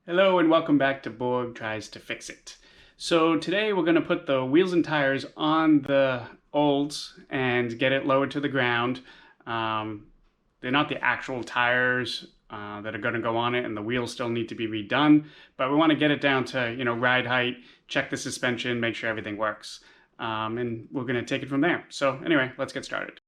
Hello and welcome back to Borg Tries to Fix It. So today we're going to put the wheels and tires on the Olds and get it lowered to the ground. They're not the actual tires that are going to go on it, and the wheels still need to be redone, but we want to get it down to, ride height, check the suspension, make sure everything works, and we're going to take it from there. So anyway, let's get started.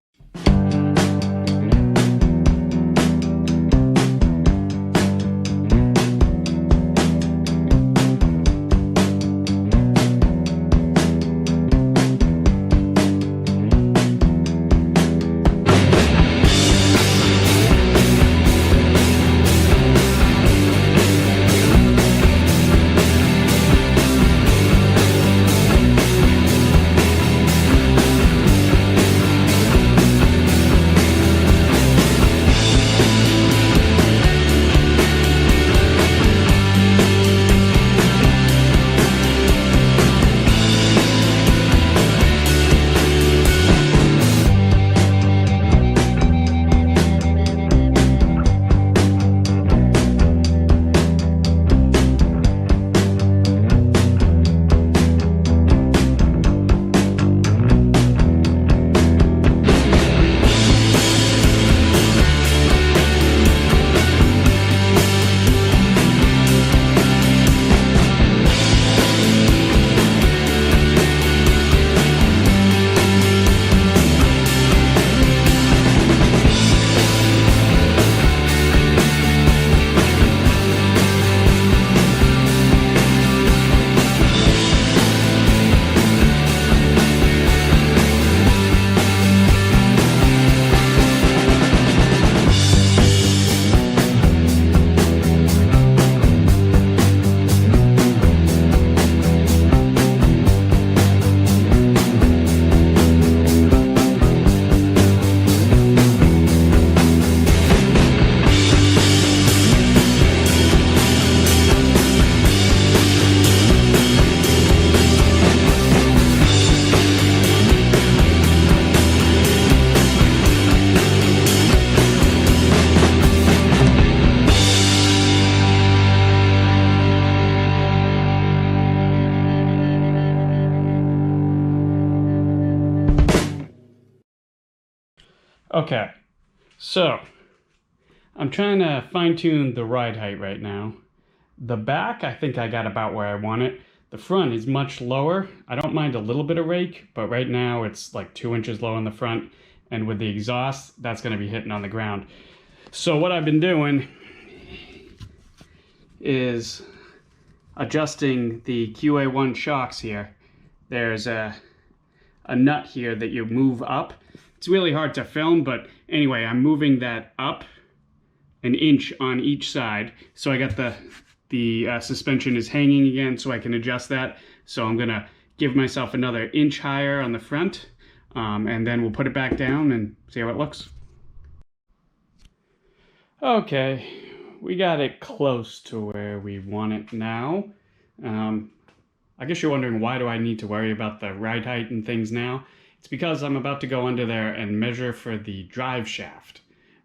Okay, so I'm trying to fine-tune the ride height right now. The back, I think I got about where I want it. The front is much lower. I don't mind a little bit of rake, but right now it's like 2 inches low in the front, and with the exhaust, that's going to be hitting on the ground. So what I've been doing is adjusting the QA1 shocks here. There's a nut here that you move up. It's really hard to film, but anyway, I'm moving that up an inch on each side. So I got the suspension is hanging again, so I can adjust that. So I'm gonna give myself another inch higher on the front, and then we'll put it back down and see how it looks. Okay, we got it close to where we want it now. I guess you're wondering, why do I need to worry about the ride height and things now? It's because I'm about to go under there and measure for the drive shaft.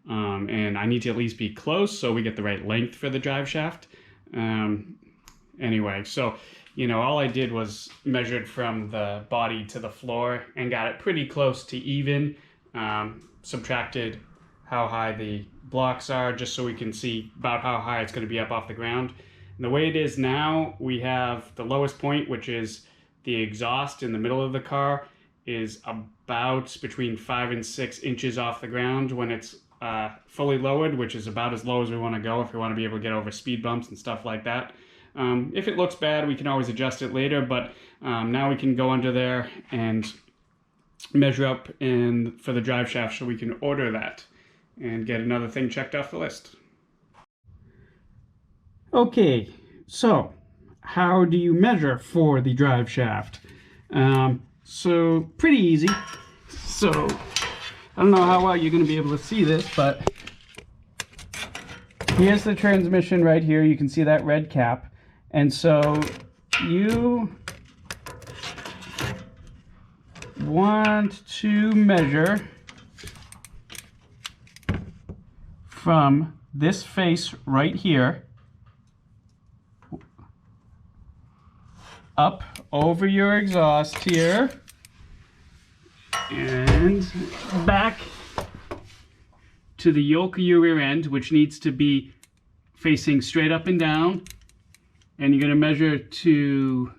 And I need to at least be close so we get the right length for the drive shaft. Anyway, so, all I did was measured from the body to the floor and got it pretty close to even. Subtracted how high the blocks are just so we can see about how high it's going to be up off the ground. And the way it is now, we have the lowest point, which is the exhaust in the middle of the car, is about between 5 and 6 inches off the ground when it's fully lowered, which is about as low as we want to go if we want to be able to get over speed bumps and stuff like that. If it looks bad, we can always adjust it later, but now we can go under there and measure up for the drive shaft so we can order that and get another thing checked off the list. Okay, so how do you measure for the drive shaft? So pretty easy. So I don't know how well you're going to be able to see this, but here's the transmission right here. You can see that red cap. And so you want to measure from this face right here up over your exhaust here and back to the yoke of your rear end, which needs to be facing straight up and down. And you're going to measure to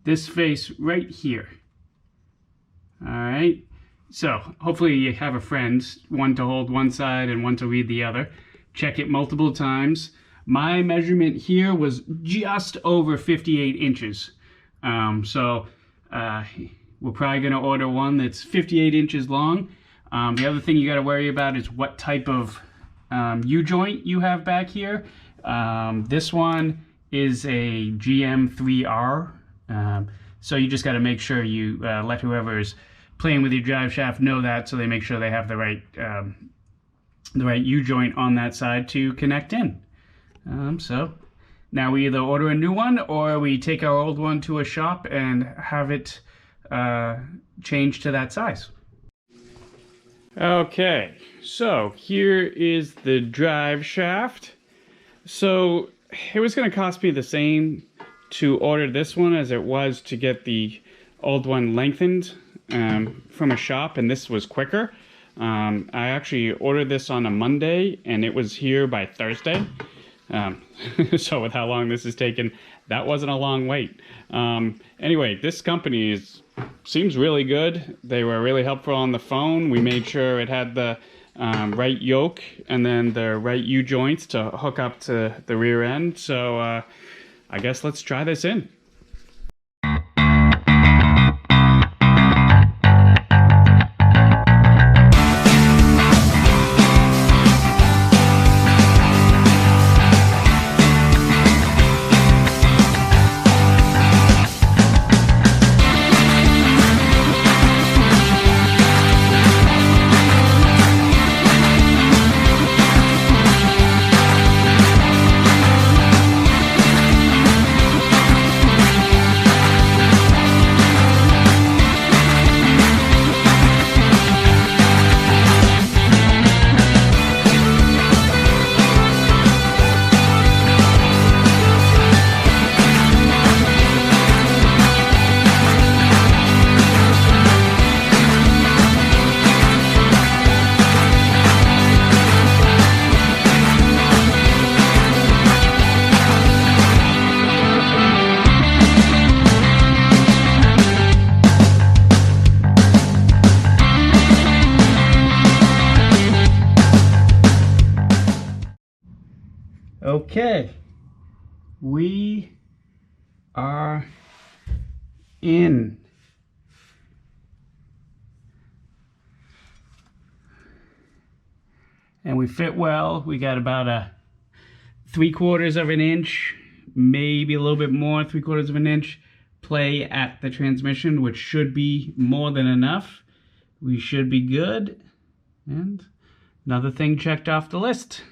this face right here. All right. So hopefully you have a friend, one to hold one side and one to read the other. Check it multiple times. My measurement here was just over 58 inches. We're probably going to order one that's 58 inches long. The other thing you got to worry about is what type of U-joint you have back here. This one is a GM3R. So you just got to make sure you let whoever is playing with your drive shaft know that, so they make sure they have the right U-joint on that side to connect in. So now we either order a new one or we take our old one to a shop and have it changed to that size. Okay, so here is the drive shaft. So it was going to cost me the same to order this one as it was to get the old one lengthened from a shop, and this was quicker. I actually ordered this on a Monday and it was here by Thursday. So with how long this has taken, that wasn't a long wait. Anyway, this company seems really good. They were really helpful on the phone. We made sure it had the right yoke and then the right U-joints to hook up to the rear end. So I guess let's try this in. Okay, we are in. And we fit well. We got about a 3/4 of an inch, maybe a little bit more, 3/4 of an inch play at the transmission, which should be more than enough. We should be good. And another thing checked off the list.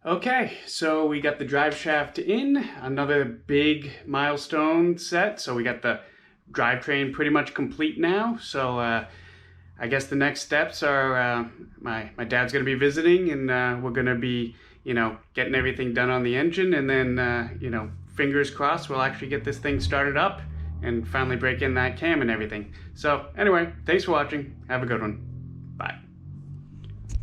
Okay, so we got the drive shaft in, another big milestone set. So we got the drivetrain pretty much complete now. So I guess the next steps are my dad's going to be visiting, and we're going to be, getting everything done on the engine, and then, fingers crossed, we'll actually get this thing started up and finally break in that cam and everything. So anyway, thanks for watching. Have a good one.